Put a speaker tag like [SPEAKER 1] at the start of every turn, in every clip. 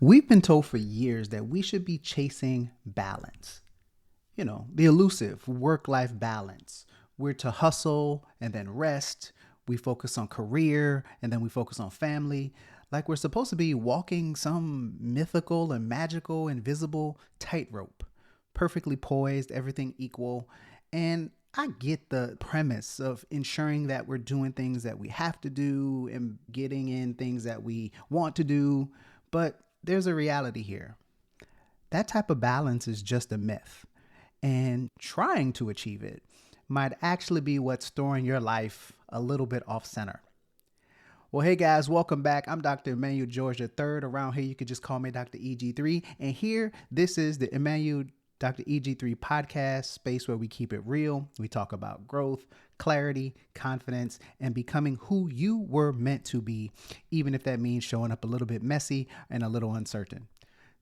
[SPEAKER 1] We've been told for years that we should be chasing balance. The elusive work-life balance. We're to hustle and then rest. We focus on career and then we focus on family. Like we're supposed to be walking some mythical and magical, invisible tightrope, perfectly poised, everything equal. And I get the premise of ensuring that we're doing things that we have to do and getting in things that we want to do. But there's a reality here. That type of balance is just a myth. And trying to achieve it might actually be what's throwing your life a little bit off center. Well, hey guys, welcome back. I'm Dr. Emmanuel George III. Around here, you could just call me Dr. EG3. And here, this is the Emmanuel Dr. EG3 podcast space where we keep it real. We talk about growth, clarity, confidence, and becoming who you were meant to be, even if that means showing up a little bit messy and a little uncertain.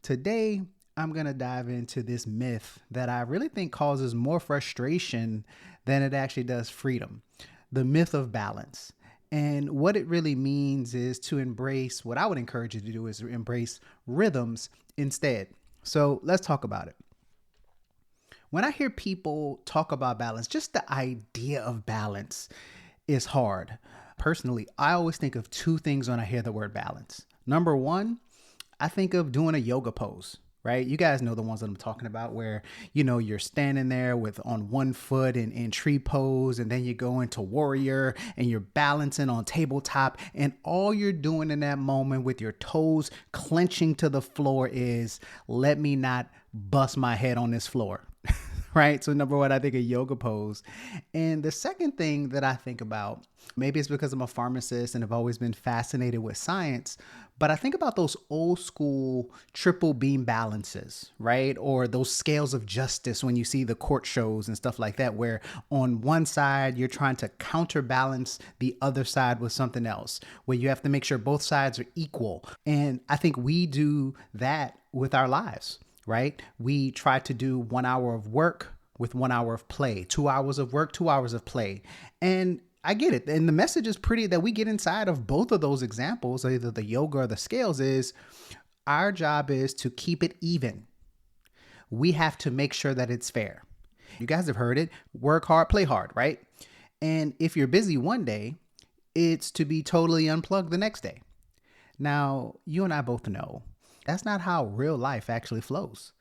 [SPEAKER 1] Today, I'm going to dive into this myth that I really think causes more frustration than it actually does freedom. The myth of balance. And what it really means is to embrace, what I would encourage you to do is embrace rhythms instead. So let's talk about it. When I hear people talk about balance, just the idea of balance is hard. Personally, I always think of two things when I hear the word balance. Number one, I think of doing a yoga pose, right? You guys know the ones that I'm talking about where, you're standing there with on one foot in tree pose, and then you go into warrior and you're balancing on tabletop, and all you're doing in that moment with your toes clenching to the floor is, let me not bust my head on this floor. Right? So number one, I think a yoga pose. And the second thing that I think about, maybe it's because I'm a pharmacist and I've always been fascinated with science, but I think about those old school triple beam balances, right? Or those scales of justice when you see the court shows and stuff like that, where on one side, you're trying to counterbalance the other side with something else, where you have to make sure both sides are equal. And I think we do that with our lives. Right? We try to do 1 hour of work with 1 hour of play, 2 hours of work, 2 hours of play. And I get it. And the message is pretty that we get inside of both of those examples, either the yoga or the scales, is our job is to keep it even. We have to make sure that it's fair. You guys have heard it. Work hard, play hard, right? And if you're busy one day, it's to be totally unplugged the next day. Now, you and I both know that's not how real life actually flows.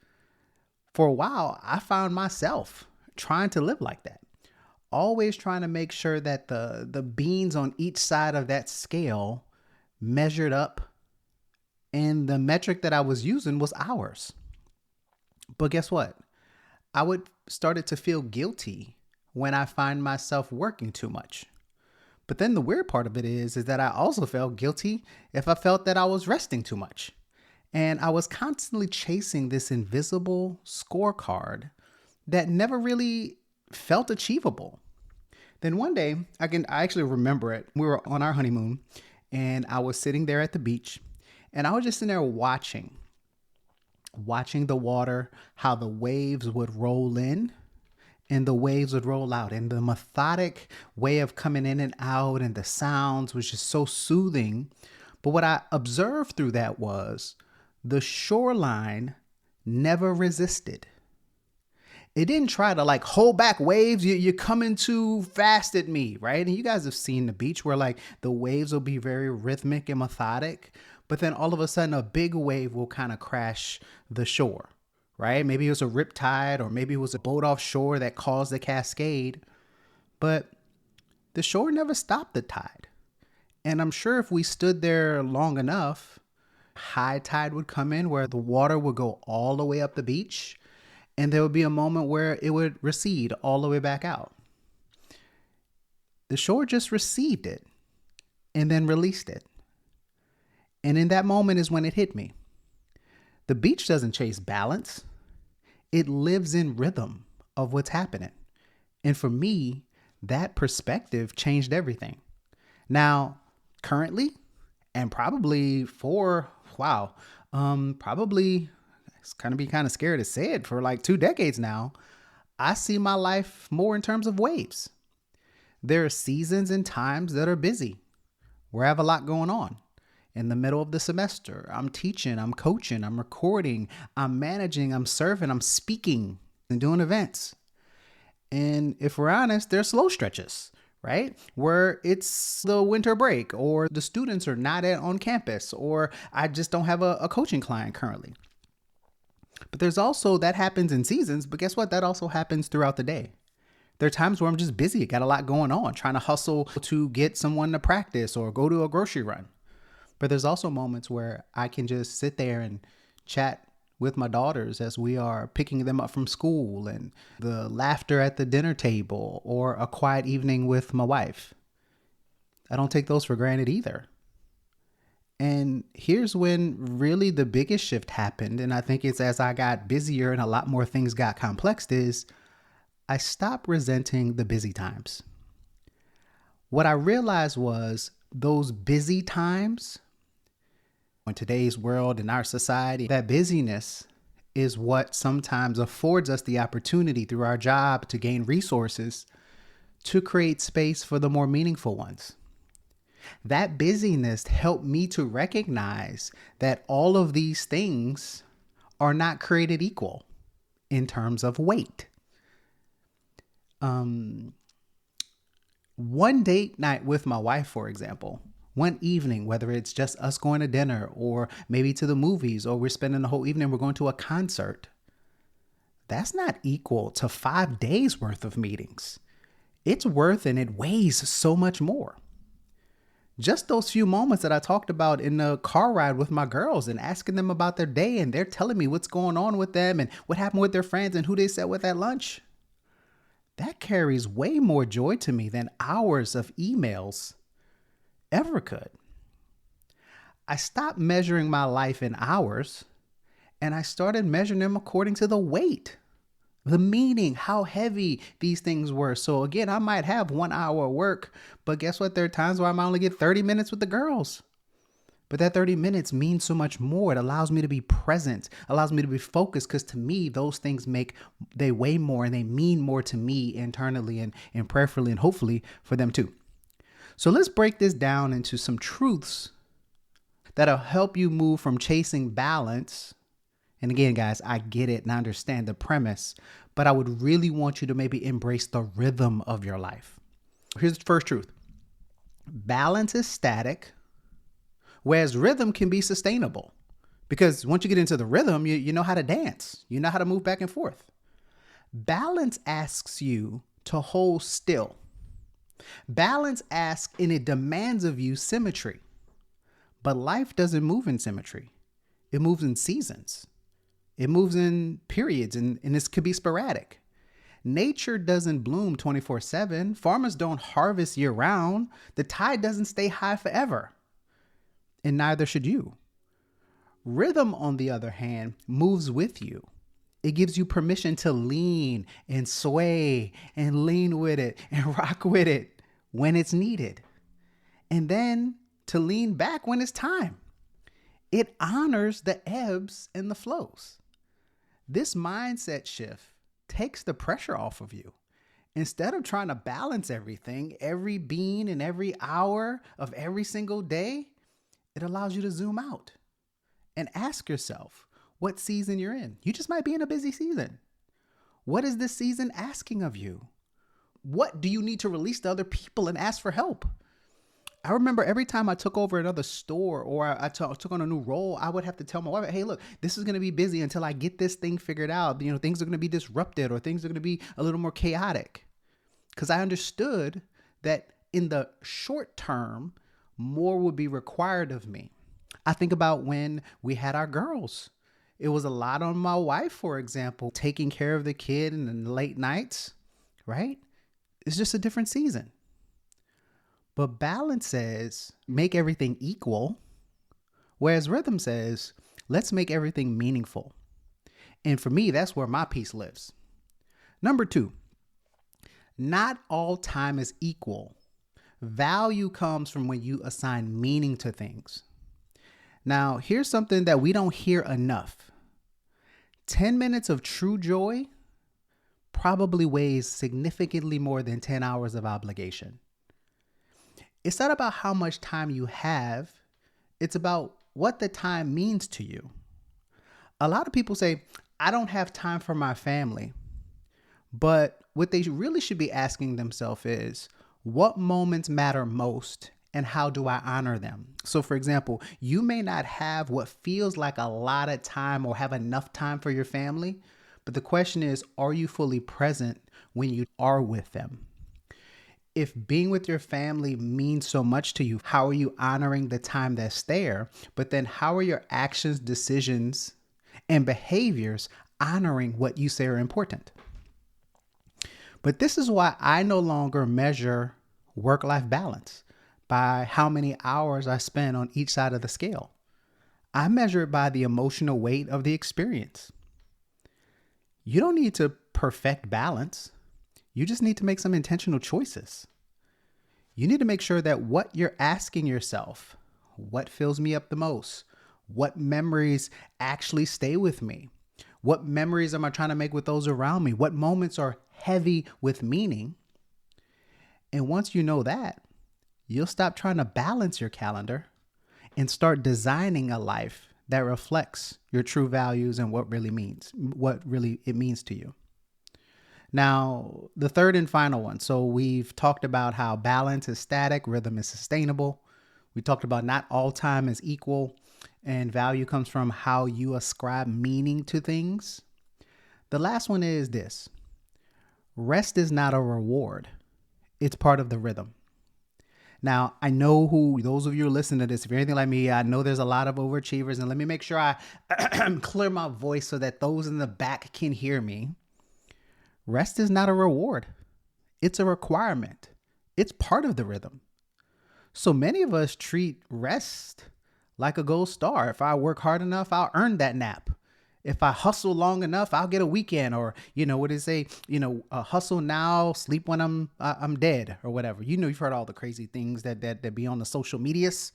[SPEAKER 1] For a while, I found myself trying to live like that, always trying to make sure that the beans on each side of that scale measured up, and the metric that I was using was hours. But guess what? I would started to feel guilty when I find myself working too much. But then the weird part of it is that I also felt guilty if I felt that I was resting too much. And I was constantly chasing this invisible scorecard that never really felt achievable. Then one day, I actually remember it. We were on our honeymoon and I was sitting there at the beach, and I was just sitting there watching the water, how the waves would roll in and the waves would roll out, and the methodic way of coming in and out and the sounds was just so soothing. But what I observed through that was the shoreline never resisted. It didn't try to hold back waves. You're coming too fast at me, right? And you guys have seen the beach where the waves will be very rhythmic and methodic, but then all of a sudden a big wave will kind of crash the shore, right? Maybe it was a rip tide, or maybe it was a boat offshore that caused the cascade, but the shore never stopped the tide. And I'm sure if we stood there long enough, high tide would come in where the water would go all the way up the beach, and there would be a moment where it would recede all the way back out. The shore just received it and then released it. And in that moment is when it hit me. The beach doesn't chase balance. It lives in rhythm of what's happening. And for me, that perspective changed everything. Now, currently, and probably probably it's kind of scared to say it, for 2 decades now, I see my life more in terms of waves. There are seasons and times that are busy, where I have a lot going on. in the middle of the semester. I'm teaching, I'm coaching, I'm recording, I'm managing, I'm serving, I'm speaking and doing events. And if we're honest, there's slow stretches, right? Where it's the winter break or the students are not on campus or I just don't have a coaching client currently. But there's also that happens in seasons, but guess what? That also happens throughout the day. There are times where I'm just busy, got a lot going on, trying to hustle to get someone to practice or go to a grocery run. But there's also moments where I can just sit there and chat with my daughters as we are picking them up from school, and the laughter at the dinner table, or a quiet evening with my wife. I don't take those for granted either. And here's when really the biggest shift happened. And I think it's as I got busier and a lot more things got complexed is I stopped resenting the busy times. What I realized was those busy times in today's world, in our society, that busyness is what sometimes affords us the opportunity through our job to gain resources to create space for the more meaningful ones. That busyness helped me to recognize that all of these things are not created equal in terms of weight. One date night with my wife, for example, one evening, whether it's just us going to dinner or maybe to the movies, or we're spending the whole evening, we're going to a concert. That's not equal to 5 days worth of meetings. It's worth and it weighs so much more. Just those few moments that I talked about in the car ride with my girls and asking them about their day, and they're telling me what's going on with them and what happened with their friends and who they sat with at lunch. That carries way more joy to me than hours of emails ever could. I stopped measuring my life in hours and I started measuring them according to the weight, the meaning, how heavy these things were. So again, I might have 1 hour of work, but guess what? There are times where I might only get 30 minutes with the girls. But that 30 minutes means so much more. It allows me to be present, allows me to be focused, because to me, those things they weigh more and they mean more to me internally and prayerfully and hopefully for them too. So let's break this down into some truths that'll help you move from chasing balance. And again, guys, I get it and I understand the premise, but I would really want you to maybe embrace the rhythm of your life. Here's the first truth. Balance is static, whereas rhythm can be sustainable. Because once you get into the rhythm, you know how to dance. You know how to move back and forth. Balance asks you to hold still. Balance asks and it demands of you symmetry. But life doesn't move in symmetry. It moves in seasons. It moves in periods, and this could be sporadic. Nature doesn't bloom 24/7. Farmers don't harvest year round. The tide doesn't stay high forever. And neither should you. Rhythm, on the other hand, moves with you. It gives you permission to lean and sway and lean with it and rock with it when it's needed. And then to lean back when it's time. It honors the ebbs and the flows. This mindset shift takes the pressure off of you. Instead of trying to balance everything, every bean and every hour of every single day, it allows you to zoom out and ask yourself what season you're in. You just might be in a busy season. What is this season asking of you? What do you need to release to other people and ask for help? I remember every time I took over another store or I took on a new role, I would have to tell my wife, hey, look, this is going to be busy until I get this thing figured out. Things are going to be disrupted or things are going to be a little more chaotic. Because I understood that in the short term, more would be required of me. I think about when we had our girls. It was a lot on my wife, for example, taking care of the kid in the late nights, right? It's just a different season. But balance says, make everything equal, whereas rhythm says, let's make everything meaningful. And for me, that's where my peace lives. Number 2, not all time is equal. Value comes from when you assign meaning to things. Now, here's something that we don't hear enough. 10 minutes of true joy probably weighs significantly more than 10 hours of obligation. It's not about how much time you have. It's about what the time means to you. A lot of people say, I don't have time for my family. But what they really should be asking themselves is, what moments matter most and how do I honor them? So, for example, you may not have what feels like a lot of time or have enough time for your family, but the question is, are you fully present when you are with them? If being with your family means so much to you, how are you honoring the time that's there? But then how are your actions, decisions, and behaviors honoring what you say are important? But this is why I no longer measure work-life balance by how many hours I spend on each side of the scale. I measure it by the emotional weight of the experience. You don't need to perfect balance. You just need to make some intentional choices. You need to make sure that what you're asking yourself, what fills me up the most? What memories actually stay with me? What memories am I trying to make with those around me? What moments are heavy with meaning? And once you know that, you'll stop trying to balance your calendar and start designing a life that reflects your true values and what really it means to you. Now, the third and final one. So we've talked about how balance is static, rhythm is sustainable. We talked about not all time is equal, and value comes from how you ascribe meaning to things. The last one is this: rest is not a reward. It's part of the rhythm. Now, I know those of you who listen to this, if you're anything like me, I know there's a lot of overachievers, and let me make sure I clear my voice so that those in the back can hear me. Rest is not a reward. It's a requirement. It's part of the rhythm. So many of us treat rest like a gold star. If I work hard enough, I'll earn that nap. If I hustle long enough, I'll get a weekend. Or, what do they say? Hustle now, sleep when I'm dead, or whatever. You've heard all the crazy things that be on the social medias.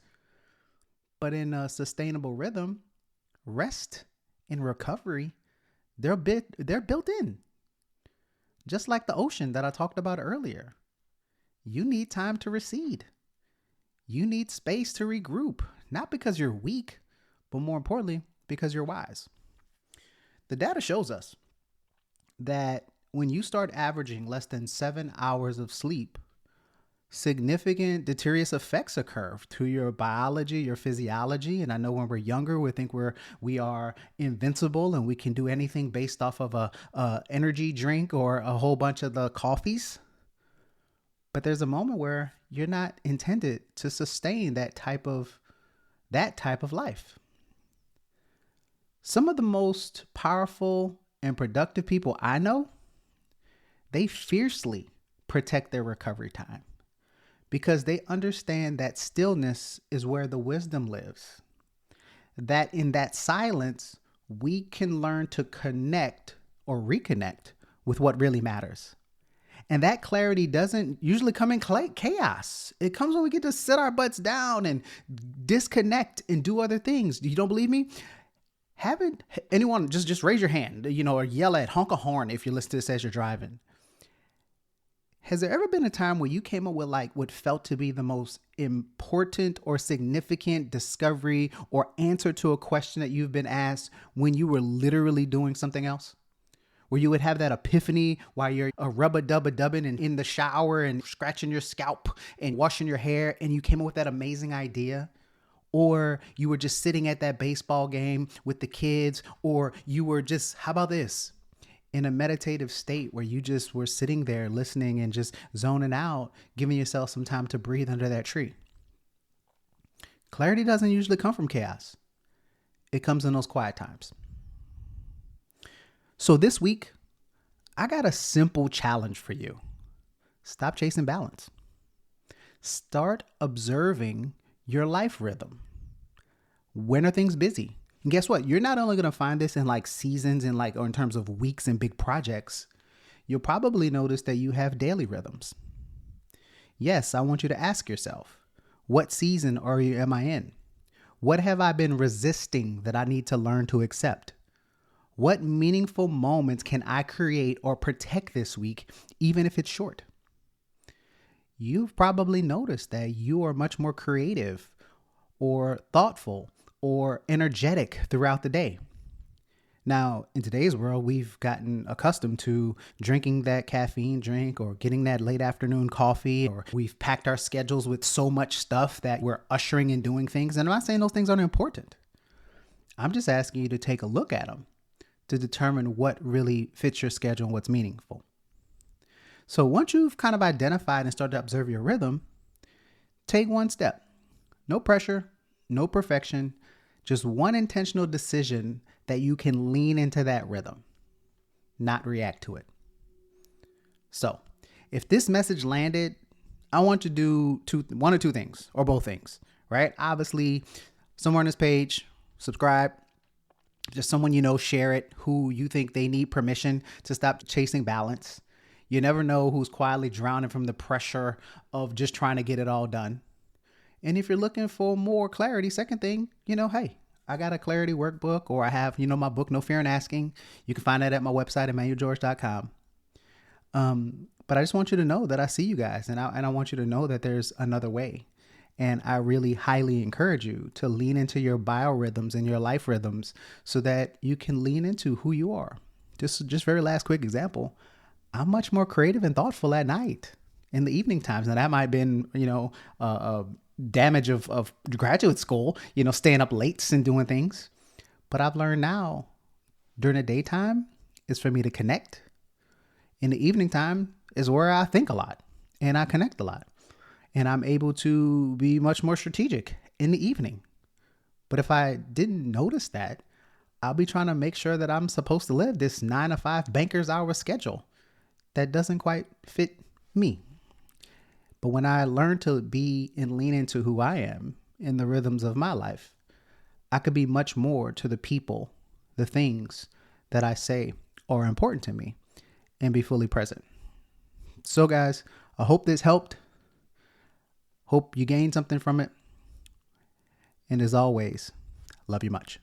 [SPEAKER 1] But in a sustainable rhythm, rest and recovery, they're built in. Just like the ocean that I talked about earlier. You need time to recede. You need space to regroup, not because you're weak, but more importantly, because you're wise. The data shows us that when you start averaging less than 7 hours of sleep, significant deleterious effects occur to your biology, your physiology. And I know when we're younger, we think we are invincible and we can do anything based off of a energy drink or a whole bunch of the coffees. But there's a moment where you're not intended to sustain that type of life. Some of the most powerful and productive people I know, they fiercely protect their recovery time because they understand that stillness is where the wisdom lives. That in that silence, we can learn to connect or reconnect with what really matters. And that clarity doesn't usually come in chaos. It comes when we get to sit our butts down and disconnect and do other things. You don't believe me? Haven't anyone just raise your hand, or yell at, honk a horn if you listen to this as you're driving. Has there ever been a time where you came up with what felt to be the most important or significant discovery or answer to a question that you've been asked when you were literally doing something else? Where you would have that epiphany while you're rubber-dubbing and in the shower and scratching your scalp and washing your hair, and you came up with that amazing idea? Or you were just sitting at that baseball game with the kids, or you were just, how about this? In a meditative state where you just were sitting there listening and just zoning out, giving yourself some time to breathe under that tree. Clarity doesn't usually come from chaos. It comes in those quiet times. So this week, I got a simple challenge for you. Stop chasing balance. Start observing your life rhythm. When are things busy? And guess what? You're not only going to find this in seasons and or in terms of weeks and big projects. You'll probably notice that you have daily rhythms. Yes, I want you to ask yourself, what season am I in? What have I been resisting that I need to learn to accept? What meaningful moments can I create or protect this week, even if it's short? You've probably noticed that you are much more creative or thoughtful or energetic throughout the day. Now, in today's world, we've gotten accustomed to drinking that caffeine drink or getting that late afternoon coffee, or we've packed our schedules with so much stuff that we're ushering and doing things. And I'm not saying those things aren't important. I'm just asking you to take a look at them to determine what really fits your schedule and what's meaningful. So once you've kind of identified and started to observe your rhythm, take one step. No pressure, no perfection, just one intentional decision that you can lean into that rhythm, not react to it. So if this message landed, I want you to do one or two things, or both things, right? Obviously, somewhere on this page, subscribe. Just someone you know, share it, who you think they need permission to stop chasing balance. You never know who's quietly drowning from the pressure of just trying to get it all done. And if you're looking for more clarity, second thing, hey, I got a clarity workbook, or I have, my book, No Fear in Asking. You can find that at my website, emmanuelgeorge.com. But I just want you to know that I see you guys, and I want you to know that there's another way. And I really highly encourage you to lean into your biorhythms and your life rhythms so that you can lean into who you are. Just very last quick example. I'm much more creative and thoughtful at night in the evening times. Now that might have been, damage of graduate school, staying up late and doing things. But I've learned now during the daytime is for me to connect. In the evening time is where I think a lot and I connect a lot. And I'm able to be much more strategic in the evening. But if I didn't notice that, I'll be trying to make sure that I'm supposed to live this 9 to 5 banker's hour schedule that doesn't quite fit me. But when I learn to be and lean into who I am in the rhythms of my life, I could be much more to the people, the things that I say are important to me, and be fully present. So guys, I hope this helped. Hope you gained something from it. And as always, love you much.